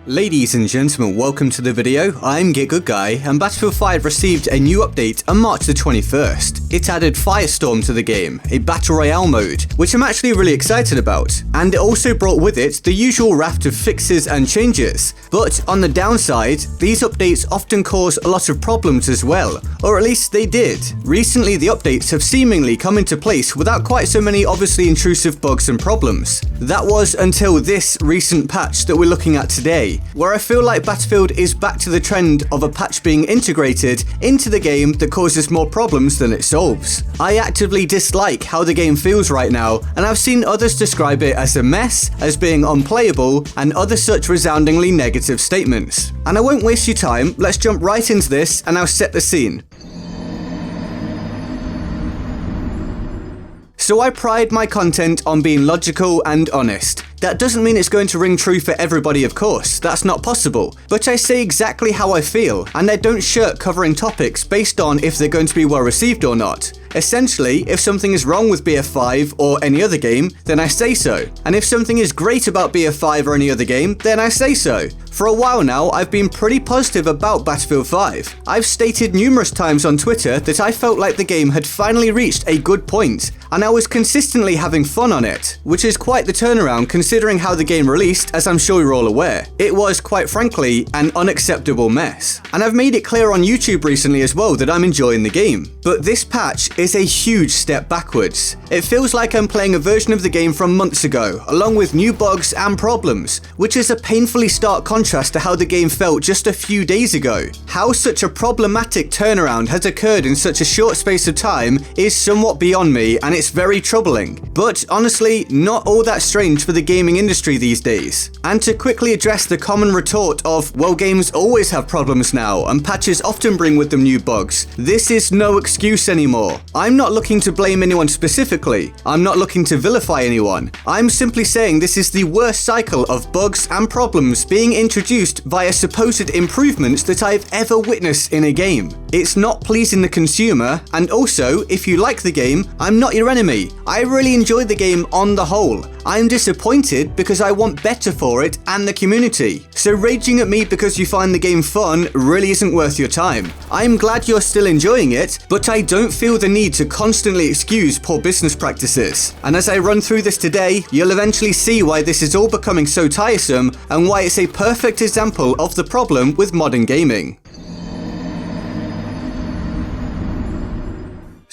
Ladies and gentlemen, welcome to the video. I'm GetGoodGuy, and Battlefield 5 received a new update on March the 21st. It added Firestorm to the game, a Battle Royale mode, which I'm actually really excited about. And it also brought with it the usual raft of fixes and changes. But on the downside, these updates often cause a lot of problems as well, or at least they did. Recently, the updates have seemingly come into place without quite so many obviously intrusive bugs and problems. That was until this recent patch that we're looking at today, where I feel like Battlefield is back to the trend of a patch being integrated into the game that causes more problems than it solves. I actively dislike how the game feels right now, and I've seen others describe it as a mess, as being unplayable, and other such resoundingly negative statements. And I won't waste your time, let's jump right into this and I'll set the scene. So I pride my content on being logical and honest. That doesn't mean it's going to ring true for everybody, of course, that's not possible. But I say exactly how I feel, and I don't shirk covering topics based on if they're going to be well received or not. Essentially, if something is wrong with BF5 or any other game, then I say so. And if something is great about BF5 or any other game, then I say so. For a while now, I've been pretty positive about Battlefield 5. I've stated numerous times on Twitter that I felt like the game had finally reached a good point, and I was consistently having fun on it, which is quite the turnaround considering how the game released, as I'm sure you're all aware. It was, quite frankly, an unacceptable mess. And I've made it clear on YouTube recently as well that I'm enjoying the game. But this patch is a huge step backwards. It feels like I'm playing a version of the game from months ago, along with new bugs and problems, which is a painfully stark contrast to how the game felt just a few days ago. How such a problematic turnaround has occurred in such a short space of time is somewhat beyond me, and it's very troubling. But honestly, not all that strange for the gaming industry these days. And to quickly address the common retort of, well, games always have problems now, and patches often bring with them new bugs, this is no excuse anymore. I'm not looking to blame anyone specifically. I'm not looking to vilify anyone. I'm simply saying this is the worst cycle of bugs and problems being introduced via supposed improvements that I've ever witnessed in a game. It's not pleasing the consumer, and also, if you like the game, I'm not your enemy. I really enjoy the game on the whole. I'm disappointed because I want better for it and the community. So raging at me because you find the game fun really isn't worth your time. I'm glad you're still enjoying it, but I don't feel the need to constantly excuse poor business practices. And as I run through this today, you'll eventually see why this is all becoming so tiresome and why it's a perfect example of the problem with modern gaming.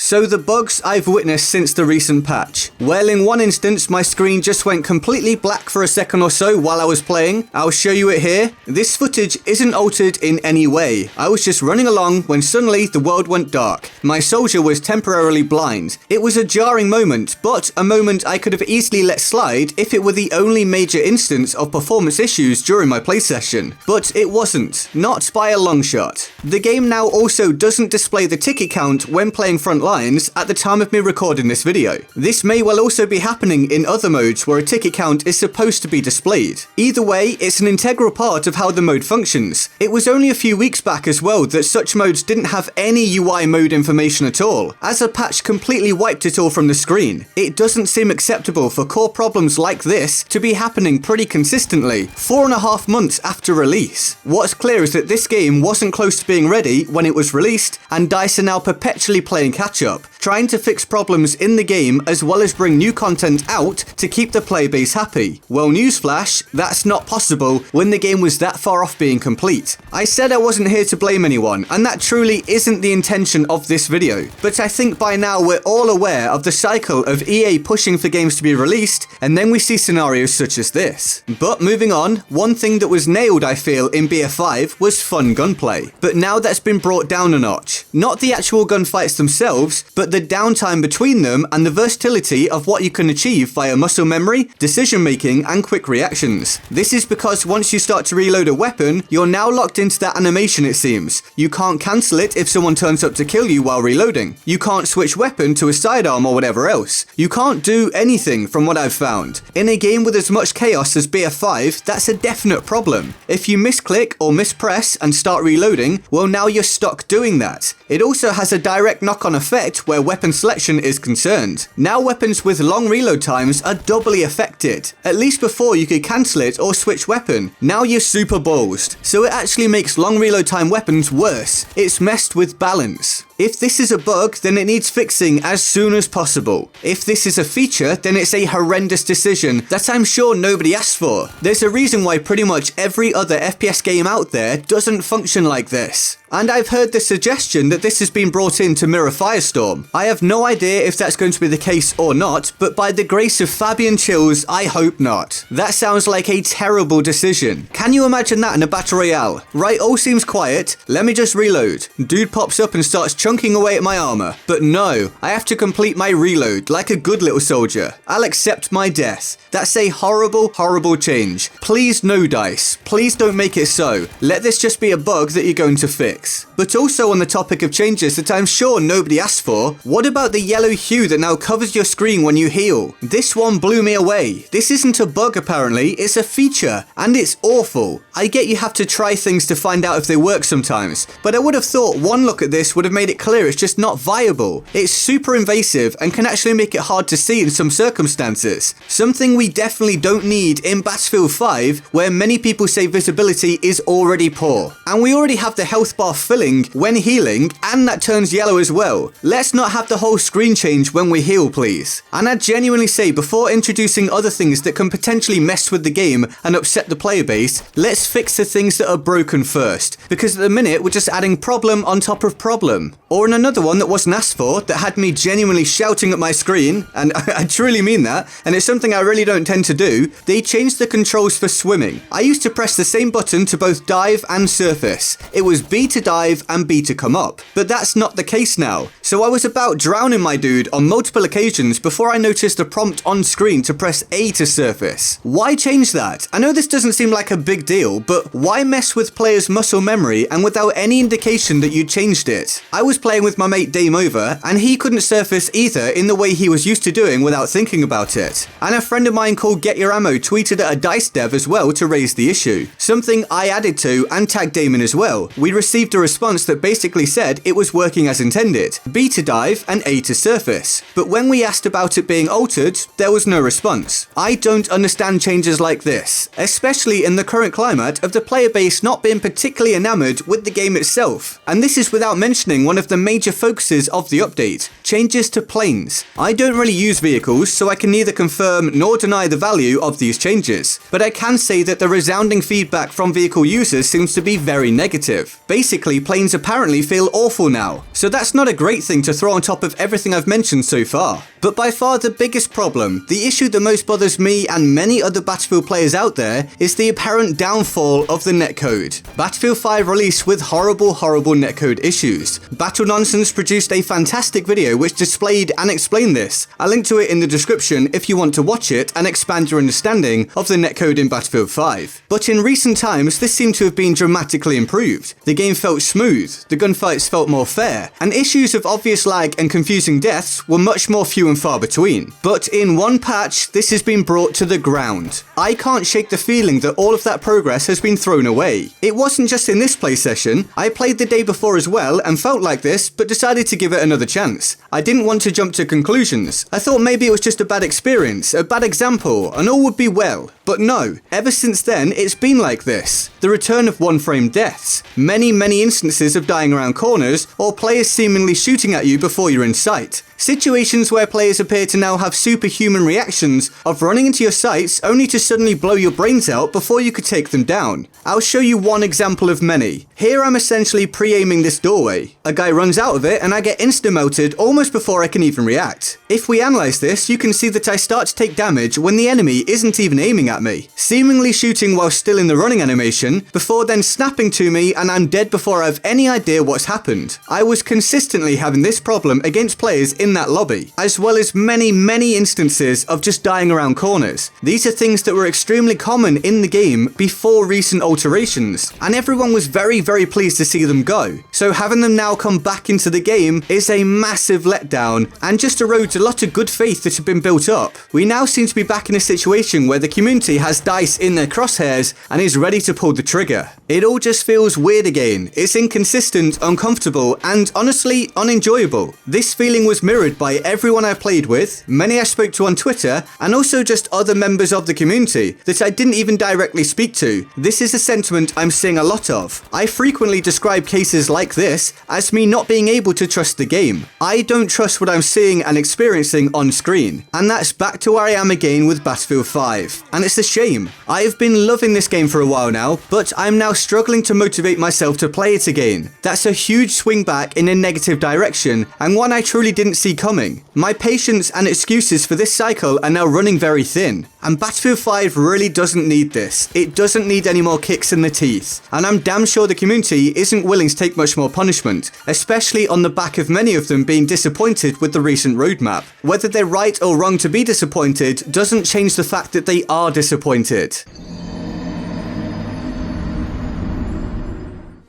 So the bugs I've witnessed since the recent patch. Well, in one instance, my screen just went completely black for a second or so while I was playing. I'll show you it here. This footage isn't altered in any way. I was just running along when suddenly the world went dark. My soldier was temporarily blind. It was a jarring moment, but a moment I could have easily let slide if it were the only major instance of performance issues during my play session. But it wasn't. Not by a long shot. The game now also doesn't display the ticket count when playing frontline at the time of me recording this video. This may well also be happening in other modes where a ticket count is supposed to be displayed. Either way, it's an integral part of how the mode functions. It was only a few weeks back as well that such modes didn't have any UI mode information at all, as a patch completely wiped it all from the screen. It doesn't seem acceptable for core problems like this to be happening pretty consistently, 4.5 months after release. What's clear is that this game wasn't close to being ready when it was released, and DICE are now perpetually playing catch up, trying to fix problems in the game as well as bring new content out to keep the player base happy. Well, newsflash, that's not possible when the game was that far off being complete. I said I wasn't here to blame anyone, and that truly isn't the intention of this video, but I think by now we're all aware of the cycle of EA pushing for games to be released, and then we see scenarios such as this. But moving on, one thing that was nailed, I feel, in BF5 was fun gunplay, but now that's been brought down a notch. Not the actual gunfights themselves, but the downtime between them and the versatility of what you can achieve via muscle memory, decision making, and quick reactions. This is because once you start to reload a weapon, you're now locked into that animation, it seems. You can't cancel it if someone turns up to kill you while reloading. You can't switch weapon to a sidearm or whatever else. You can't do anything from what I've found. In a game with as much chaos as BF5, that's a definite problem. If you misclick or mispress and start reloading, well, now you're stuck doing that. It also has a direct knock-on effect where where weapon selection is concerned. Now weapons with long reload times are doubly affected. At least before you could cancel it or switch weapon. Now you're super ballsed. So it actually makes long reload time weapons worse. It's messed with balance. If this is a bug, then it needs fixing as soon as possible. If this is a feature, then it's a horrendous decision that I'm sure nobody asked for. There's a reason why pretty much every other FPS game out there doesn't function like this. And I've heard the suggestion that this has been brought in to mirror Firestorm. I have no idea if that's going to be the case or not, but by the grace of Fabian Chills, I hope not. That sounds like a terrible decision. Can you imagine that in a battle royale? Right, all seems quiet, let me just reload. Dude pops up and starts chunking away at my armor. But no, I have to complete my reload like a good little soldier. I'll accept my death. That's a horrible, horrible change. Please no dice. Please don't make it so. Let this just be a bug that you're going to fix. But also on the topic of changes that I'm sure nobody asked for, what about the yellow hue that now covers your screen when you heal? This one blew me away. This isn't a bug apparently, it's a feature, and it's awful. I get you have to try things to find out if they work sometimes, but I would have thought one look at this would have made it clear it's just not viable. It's super invasive and can actually make it hard to see in some circumstances. Something we definitely don't need in Battlefield 5, where many people say visibility is already poor. And we already have the health bar filling when healing, and that turns yellow as well. Let's not have the whole screen change when we heal, please. And I genuinely say, before introducing other things that can potentially mess with the game and upset the player base, let's fix the things that are broken first, because at the minute we're just adding problem on top of problem. Or in another one that wasn't asked for, that had me genuinely shouting at my screen, and I truly mean that, and it's something I really don't tend to do, they changed the controls for swimming. I used to press the same button to both dive and surface. It was B to dive and B to come up. But that's not the case now. So I was about drowning my dude on multiple occasions before I noticed a prompt on screen to press A to surface. Why change that? I know this doesn't seem like a big deal, but why mess with players' muscle memory and without any indication that you changed it? I was playing with my mate Dame Over, and he couldn't surface either in the way he was used to doing without thinking about it. And a friend of mine called Get Your Ammo tweeted at a DICE dev as well to raise the issue. Something I added to and tagged Damon as well. We received a response that basically said it was working as intended, B to dive and A to surface. But when we asked about it being altered, there was no response. I don't understand changes like this, especially in the current climate of the player base not being particularly enamored with the game itself. And this is without mentioning one of the major focuses of the update, changes to planes. I don't really use vehicles, so I can neither confirm nor deny the value of these changes, but I can say that the resounding feedback from vehicle users seems to be very negative. Basically, planes apparently feel awful now, so that's not a great thing to throw on top of everything I've mentioned so far. But by far the biggest problem, the issue that most bothers me and many other Battlefield players out there, is the apparent downfall of the netcode. Battlefield 5 released with horrible netcode issues. Battle Nonsense produced a fantastic video which displayed and explained this. I'll link to it in the description if you want to watch it and expand your understanding of the netcode in Battlefield 5. But in recent times, this seemed to have been dramatically improved. The game felt smooth, the gunfights felt more fair, and issues of obvious lag and confusing deaths were much more few and far between. But in one patch, this has been brought to the ground. I can't shake the feeling that all of that progress has been thrown away. It wasn't just in this play session, I played the day before as well and felt like this, but decided to give it another chance. I didn't want to jump to conclusions. I thought maybe it was just a bad experience, a bad example, and all would be well. But no, ever since then, it's been like this. The return of one-frame deaths, many instances of dying around corners, or players seemingly shooting at you before you're in sight. Situations where players appear to now have superhuman reactions of running into your sights only to suddenly blow your brains out before you could take them down. I'll show you one example of many. Here I'm essentially pre-aiming this doorway. A guy runs out of it and I get insta-melted almost before I can even react. If we analyze this, you can see that I start to take damage when the enemy isn't even aiming at me, seemingly shooting while still in the running animation, before then snapping to me and I'm dead before I have any idea what's happened. I was consistently having this problem against players in that lobby, as well as many instances of just dying around corners. These are things that were extremely common in the game before recent alterations, and everyone was very pleased to see them go. So having them now come back into the game is a massive letdown, and just erodes a lot of good faith that had been built up. We now seem to be back in a situation where the community has DICE in their crosshairs and is ready to pull the trigger. It all just feels weird again. It's inconsistent, uncomfortable, and honestly unenjoyable. well. This feeling was mirrored by everyone I played with, many I spoke to on Twitter, and also just other members of the community that I didn't even directly speak to. This is a sentiment I'm seeing a lot of. I frequently describe cases like this as me not being able to trust the game. I don't trust what I'm seeing and experiencing on screen. And that's back to where I am again with Battlefield 5. And it's a shame. I've been loving this game for a while now, but I'm now struggling to motivate myself to play it again. That's a huge swing back in a negative direction, and one I truly didn't see coming. My patience and excuses for this cycle are now running very thin. And Battlefield 5 really doesn't need this. It doesn't need any more kicks in the teeth. And I'm damn sure the community isn't willing to take much more punishment, especially on the back of many of them being disappointed with the recent roadmap. Whether they're right or wrong to be disappointed doesn't change the fact that they are disappointed.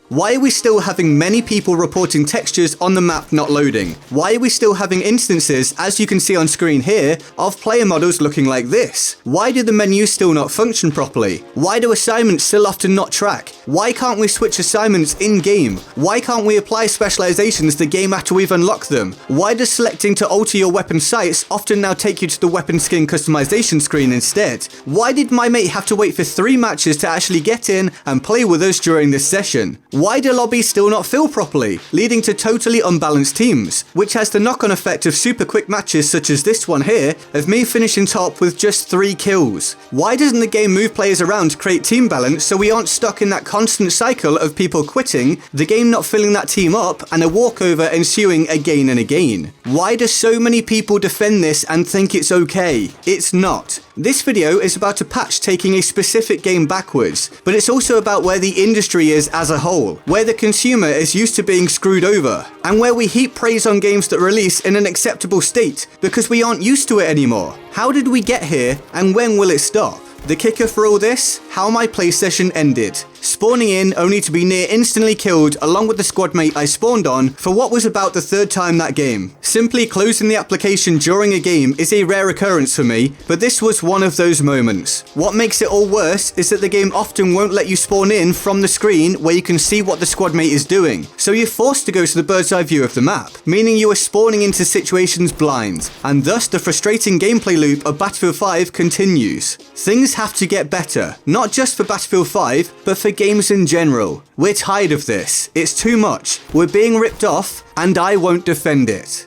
Why are we still having many people reporting textures on the map not loading? Why are we still having instances, as you can see on screen here, of player models looking like this? Why do the menus still not function properly? Why do assignments still often not track? Why can't we switch assignments in-game? Why can't we apply specializations the game after we've unlocked them? Why does selecting to alter your weapon sights often now take you to the weapon skin customization screen instead? Why did my mate have to wait for 3 matches to actually get in and play with us during this session? Why do lobbies still not fill properly, leading to totally unbalanced teams, which has the knock-on effect of super quick matches such as this one here, of me finishing top with just 3 kills? Why doesn't the game move players around to create team balance so we aren't stuck in that constant cycle of people quitting, the game not filling that team up, and a walkover ensuing again and again? Why do so many people defend this and think it's okay? It's not. This video is about a patch taking a specific game backwards, but it's also about where the industry is as a whole, where the consumer is used to being screwed over, and where we heap praise on games that release in an acceptable state because we aren't used to it anymore. How did we get here, and when will it stop? The kicker for all this? How my play session ended. Spawning in only to be near instantly killed along with the squad mate I spawned on for what was about the 3rd time that game. Simply closing the application during a game is a rare occurrence for me, but this was one of those moments. What makes it all worse is that the game often won't let you spawn in from the screen where you can see what the squad mate is doing, so you're forced to go to the bird's eye view of the map, meaning you are spawning into situations blind, and thus the frustrating gameplay loop of Battlefield 5 continues. Things have to get better, not just for Battlefield 5, but for games in general. We're tired of this. It's too much. We're being ripped off, and I won't defend it.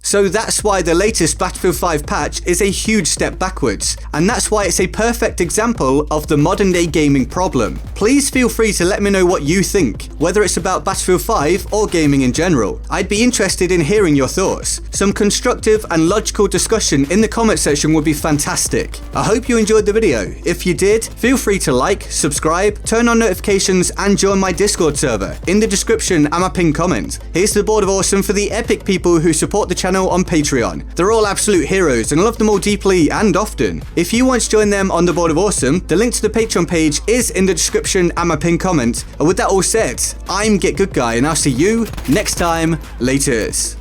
So that's why the latest Battlefield 5 patch is a huge step backwards, and that's why it's a perfect example of the modern day gaming problem. Please feel free to let me know what you think, whether it's about Battlefield 5 or gaming in general. I'd be interested in hearing your thoughts. Some constructive and logical discussion in the comment section would be fantastic. I hope you enjoyed the video. If you did, feel free to like, subscribe, turn on notifications, and join my Discord server. In the description and my pinned comment. Here's the board of awesome for the epic people who support the channel on Patreon. They're all absolute heroes and I love them all deeply and often. If you want to join them on the board of awesome, the link to the Patreon page is in the description and my pinned comment. And with that all said, I'm GetGoodGuy and I'll see you next time. Laters.